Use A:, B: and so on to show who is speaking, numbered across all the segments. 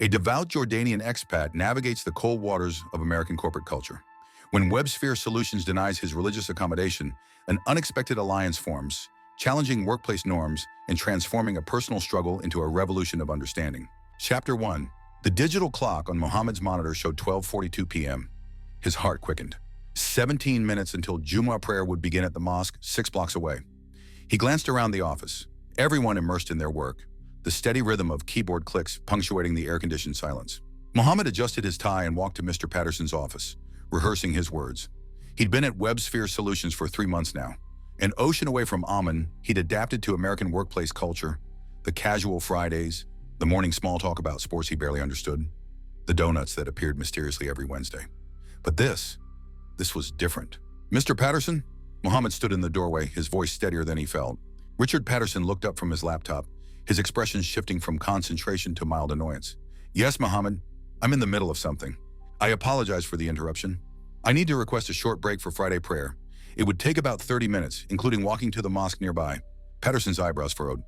A: A devout Jordanian expat navigates the cold waters of American corporate culture. When WebSphere Solutions denies his religious accommodation, an unexpected alliance forms, challenging workplace norms and transforming a personal struggle into a revolution of understanding. Chapter 1. The digital clock on Muhammad's monitor showed 12:42 p.m. His heart quickened. 17 minutes until Jumu'ah prayer would begin at the mosque 6 blocks away. He glanced around the office, everyone immersed in their work, the steady rhythm of keyboard clicks punctuating the air-conditioned silence. Muhammad adjusted his tie and walked to Mr. Patterson's office, rehearsing his words. He'd been at WebSphere Solutions for 3 months now. An ocean away from Amman, he'd adapted to American workplace culture, the casual Fridays, the morning small talk about sports he barely understood, the donuts that appeared mysteriously every Wednesday. But this was different. Mr. Patterson? Muhammad stood in the doorway, his voice steadier than he felt. Richard Patterson looked up from his laptop, his expression shifting from concentration to mild annoyance. Yes, Muhammad, I'm in the middle of something. I apologize for the interruption. I need to request a short break for Friday prayer. It would take about 30 minutes, including walking to the mosque nearby. Patterson's eyebrows furrowed.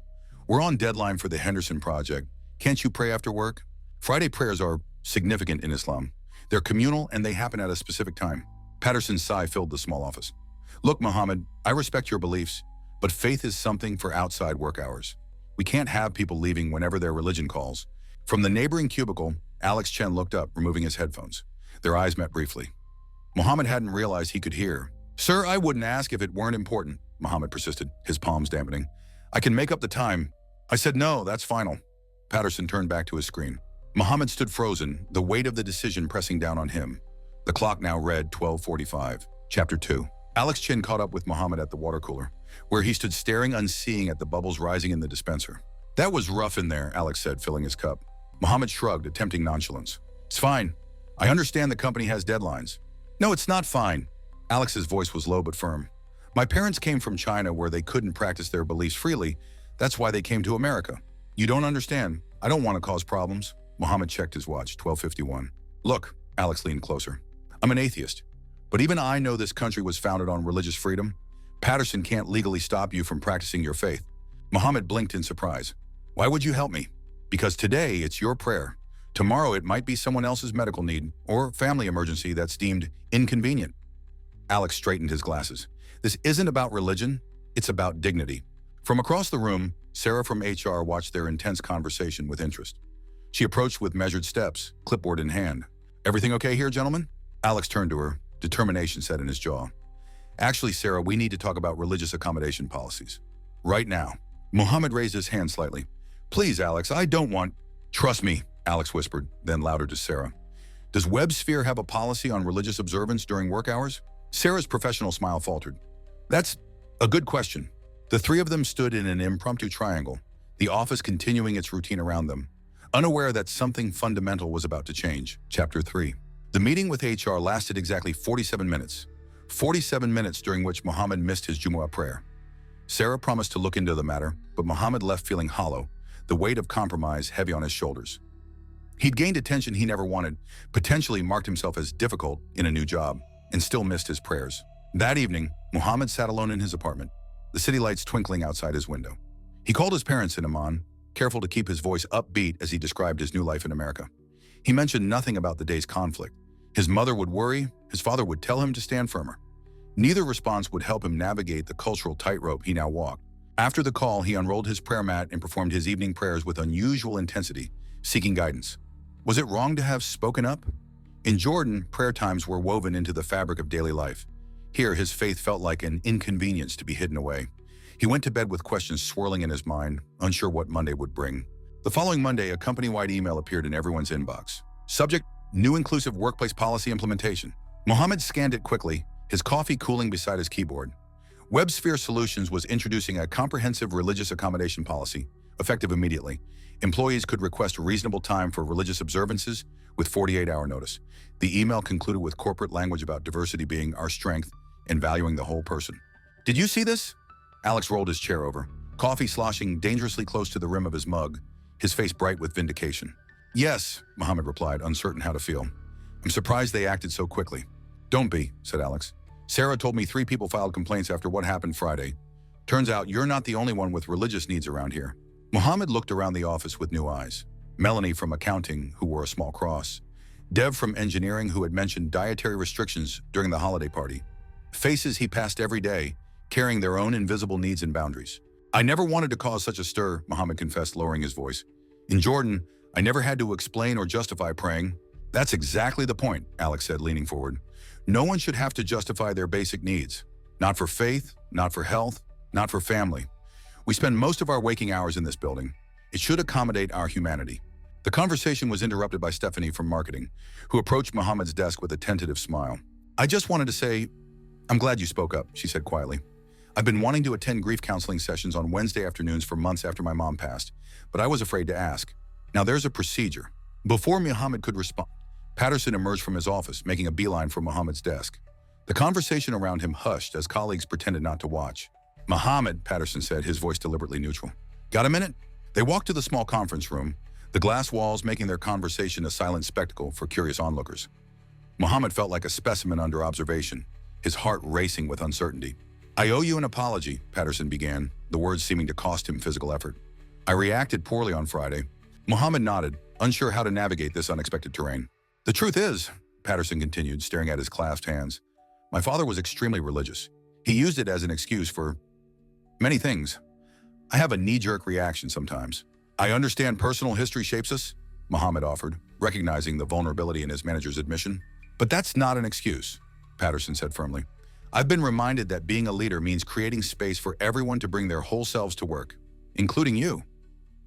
A: We're on deadline for the Henderson project. Can't you pray after work? Friday prayers are significant in Islam. They're communal and they happen at a specific time. Patterson's sigh filled the small office. Look, Muhammad, I respect your beliefs, but faith is something for outside work hours. We can't have people leaving whenever their religion calls. From the neighboring cubicle, Alex Chen looked up, removing his headphones. Their eyes met briefly. Muhammad hadn't realized he could hear. Sir, I wouldn't ask if it weren't important, Muhammad persisted, his palms dampening. I can make up the time. I said no, that's final. Patterson turned back to his screen. Muhammad stood frozen, the weight of the decision pressing down on him. The clock now read 12:45. Chapter 2. Alex Chen caught up with Muhammad at the water cooler, where he stood staring unseeing at the bubbles rising in the dispenser. That was rough in there, Alex said, filling his cup. Muhammad shrugged, attempting nonchalance. It's fine. I understand the company has deadlines. No, it's not fine. Alex's voice was low but firm. My parents came from China where they couldn't practice their beliefs freely. That's why they came to America. You don't understand. I don't want to cause problems. Muhammad checked his watch, 12:51. Look, Alex leaned closer. I'm an atheist, but even I know this country was founded on religious freedom. Patterson can't legally stop you from practicing your faith. Muhammad blinked in surprise. Why would you help me? Because today it's your prayer. Tomorrow it might be someone else's medical need or family emergency that's deemed inconvenient. Alex straightened his glasses. This isn't about religion, it's about dignity. From across the room, Sarah from HR watched their intense conversation with interest. She approached with measured steps, clipboard in hand. Everything okay here, gentlemen? Alex turned to her, determination set in his jaw. Actually, Sarah, we need to talk about religious accommodation policies. Right now. Muhammad raised his hand slightly. Please, Alex, I don't want... Trust me, Alex whispered, then louder to Sarah. Does WebSphere have a policy on religious observance during work hours? Sarah's professional smile faltered. That's a good question. The three of them stood in an impromptu triangle, the office continuing its routine around them, unaware that something fundamental was about to change. Chapter 3. The meeting with HR lasted exactly 47 minutes. 47 minutes during which Muhammad missed his Jumu'ah prayer. Sarah promised to look into the matter, but Muhammad left feeling hollow, the weight of compromise heavy on his shoulders. He'd gained attention he never wanted, potentially marked himself as difficult in a new job, and still missed his prayers. That evening, Muhammad sat alone in his apartment, the city lights twinkling outside his window. He called his parents in Amman, careful to keep his voice upbeat as he described his new life in America. He mentioned nothing about the day's conflict. His mother would worry, his father would tell him to stand firmer. Neither response would help him navigate the cultural tightrope he now walked. After the call, he unrolled his prayer mat and performed his evening prayers with unusual intensity, seeking guidance. Was it wrong to have spoken up? In Jordan, prayer times were woven into the fabric of daily life. Here, his faith felt like an inconvenience to be hidden away. He went to bed with questions swirling in his mind, unsure what Monday would bring. The following Monday, a company-wide email appeared in everyone's inbox. Subject, New Inclusive Workplace Policy Implementation. Muhammad scanned it quickly, his coffee cooling beside his keyboard. WebSphere Solutions was introducing a comprehensive religious accommodation policy, effective immediately. Employees could request reasonable time for religious observances with 48-hour notice. The email concluded with corporate language about diversity being our strength and valuing the whole person. Did you see this? Alex rolled his chair over, coffee sloshing dangerously close to the rim of his mug, his face bright with vindication. Yes, Muhammad replied, uncertain how to feel. I'm surprised they acted so quickly. Don't be, said Alex. Sarah told me 3 people filed complaints after what happened Friday. Turns out you're not the only one with religious needs around here. Muhammad looked around the office with new eyes. Melanie from accounting, who wore a small cross, Dev from engineering, who had mentioned dietary restrictions during the holiday party. Faces he passed every day, carrying their own invisible needs and boundaries. I never wanted to cause such a stir, Muhammad confessed, lowering his voice. In Jordan, I never had to explain or justify praying. That's exactly the point, Alex said, leaning forward. No one should have to justify their basic needs. Not for faith, not for health, not for family. We spend most of our waking hours in this building. It should accommodate our humanity. The conversation was interrupted by Stephanie from marketing, who approached Muhammad's desk with a tentative smile. I just wanted to say, I'm glad you spoke up, she said quietly. I've been wanting to attend grief counseling sessions on Wednesday afternoons for months after my mom passed, but I was afraid to ask. Now there's a procedure. Before Muhammad could respond, Patterson emerged from his office, making a beeline for Muhammad's desk. The conversation around him hushed as colleagues pretended not to watch. Muhammad, Patterson said, his voice deliberately neutral. Got a minute? They walked to the small conference room, the glass walls making their conversation a silent spectacle for curious onlookers. Muhammad felt like a specimen under observation, his heart racing with uncertainty. I owe you an apology, Patterson began, the words seeming to cost him physical effort. I reacted poorly on Friday. Muhammad nodded, unsure how to navigate this unexpected terrain. The truth is, Patterson continued, staring at his clasped hands, my father was extremely religious. He used it as an excuse for many things. I have a knee-jerk reaction sometimes. I understand personal history shapes us, Muhammad offered, recognizing the vulnerability in his manager's admission. But that's not an excuse, Patterson said firmly. I've been reminded that being a leader means creating space for everyone to bring their whole selves to work, including you.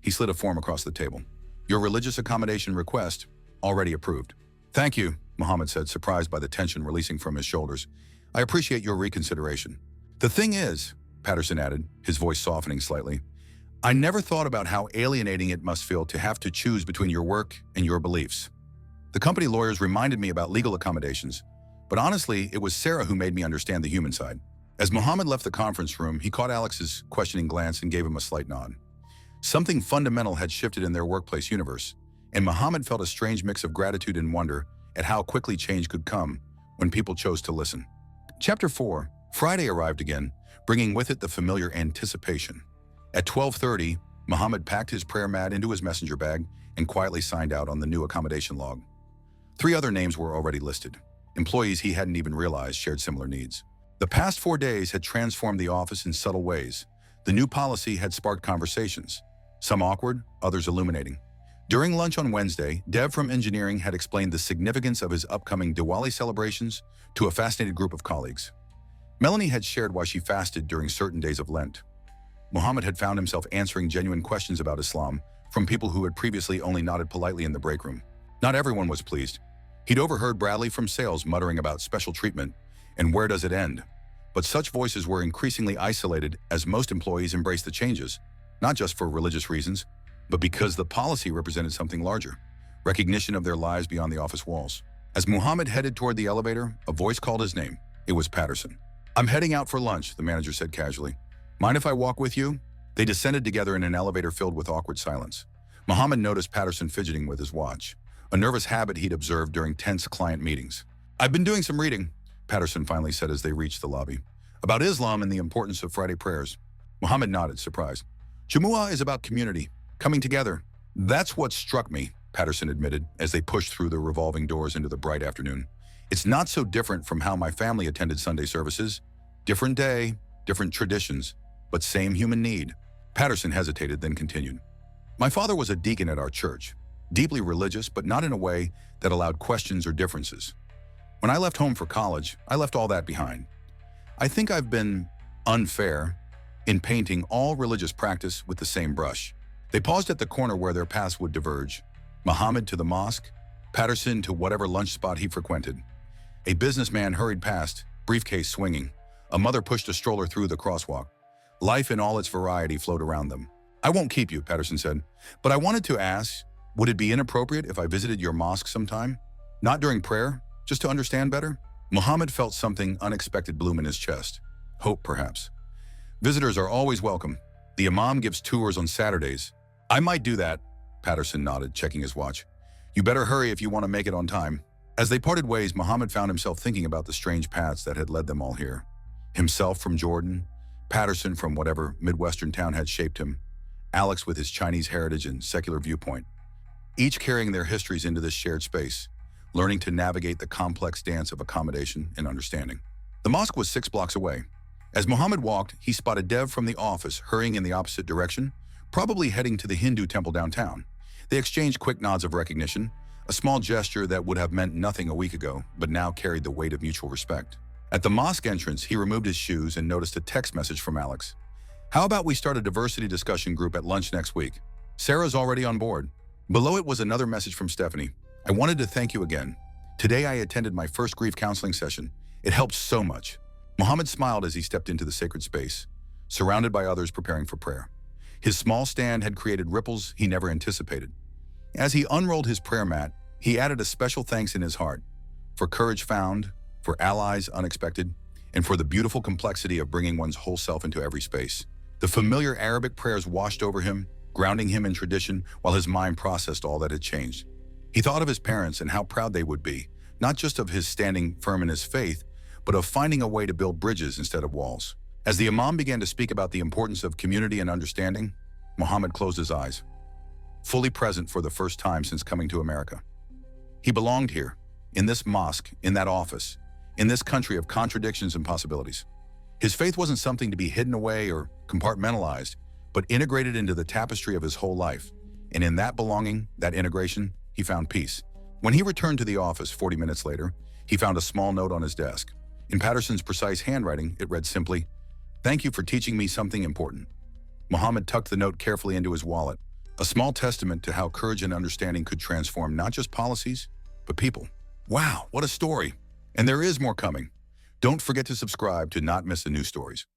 A: He slid a form across the table. Your religious accommodation request, already approved. Thank you, Muhammad said, surprised by the tension releasing from his shoulders. I appreciate your reconsideration. The thing is, Patterson added, his voice softening slightly, I never thought about how alienating it must feel to have to choose between your work and your beliefs. The company lawyers reminded me about legal accommodations, but honestly, it was Sarah who made me understand the human side. As Muhammad left the conference room, he caught Alex's questioning glance and gave him a slight nod. Something fundamental had shifted in their workplace universe, and Muhammad felt a strange mix of gratitude and wonder at how quickly change could come when people chose to listen. Chapter 4. Friday arrived again, bringing with it the familiar anticipation. At 12:30, Muhammad packed his prayer mat into his messenger bag and quietly signed out on the new accommodation log. 3 other names were already listed. Employees he hadn't even realized shared similar needs. The past 4 days had transformed the office in subtle ways. The new policy had sparked conversations, some awkward, others illuminating. During lunch on Wednesday, Dev from engineering had explained the significance of his upcoming Diwali celebrations to a fascinated group of colleagues. Melanie had shared why she fasted during certain days of Lent. Muhammad had found himself answering genuine questions about Islam from people who had previously only nodded politely in the break room. Not everyone was pleased. He'd overheard Bradley from sales muttering about special treatment and where does it end. But such voices were increasingly isolated as most employees embraced the changes, not just for religious reasons, but because the policy represented something larger, recognition of their lives beyond the office walls. As Muhammad headed toward the elevator, a voice called his name. It was Patterson. I'm heading out for lunch, the manager said casually. Mind if I walk with you? They descended together in an elevator filled with awkward silence. Muhammad noticed Patterson fidgeting with his watch, a nervous habit he'd observed during tense client meetings. I've been doing some reading, Patterson finally said as they reached the lobby, about Islam and the importance of Friday prayers. Muhammad nodded, surprised. Jumu'ah is about community, coming together. That's what struck me, Patterson admitted as they pushed through the revolving doors into the bright afternoon. It's not so different from how my family attended Sunday services. Different day, different traditions, but same human need. Patterson hesitated, then continued. My father was a deacon at our church, deeply religious, but not in a way that allowed questions or differences. When I left home for college, I left all that behind. I think I've been unfair in painting all religious practice with the same brush. They paused at the corner where their paths would diverge. Muhammad to the mosque, Patterson to whatever lunch spot he frequented. A businessman hurried past, briefcase swinging. A mother pushed a stroller through the crosswalk. Life in all its variety flowed around them. I won't keep you, Patterson said, but I wanted to ask, would it be inappropriate if I visited your mosque sometime? Not during prayer, just to understand better? Muhammad felt something unexpected bloom in his chest. Hope, perhaps. Visitors are always welcome. The imam gives tours on Saturdays. I might do that, Patterson nodded, checking his watch. You better hurry if you want to make it on time. As they parted ways, Muhammad found himself thinking about the strange paths that had led them all here. Himself from Jordan, Patterson from whatever Midwestern town had shaped him, Alex with his Chinese heritage and secular viewpoint. each carrying their histories into this shared space, learning to navigate the complex dance of accommodation and understanding. The mosque was 6 blocks away. As Muhammad walked, he spotted Dev from the office hurrying in the opposite direction, probably heading to the Hindu temple downtown. They exchanged quick nods of recognition, a small gesture that would have meant nothing a week ago, but now carried the weight of mutual respect. At the mosque entrance, he removed his shoes and noticed a text message from Alex. "How about we start a diversity discussion group at lunch next week? Sarah's already on board." Below it was another message from Stephanie. "I wanted to thank you again. Today I attended my first grief counseling session. It helped so much." Muhammad smiled as he stepped into the sacred space, surrounded by others preparing for prayer. His small stand had created ripples he never anticipated. As he unrolled his prayer mat, he added a special thanks in his heart, for courage found, for allies unexpected, and for the beautiful complexity of bringing one's whole self into every space. The familiar Arabic prayers washed over him, grounding him in tradition while his mind processed all that had changed. He thought of his parents and how proud they would be, not just of his standing firm in his faith, but of finding a way to build bridges instead of walls. As the imam began to speak about the importance of community and understanding, Muhammad closed his eyes, fully present for the first time since coming to America. He belonged here, in this mosque, in that office, in this country of contradictions and possibilities. His faith wasn't something to be hidden away or compartmentalized, but integrated into the tapestry of his whole life. And in that belonging, that integration, he found peace. When he returned to the office 40 minutes later, he found a small note on his desk. In Patterson's precise handwriting, it read simply, "Thank you for teaching me something important." Muhammad tucked the note carefully into his wallet, a small testament to how courage and understanding could transform not just policies, but people. Wow, what a story! And there is more coming. Don't forget to subscribe to not miss the new stories.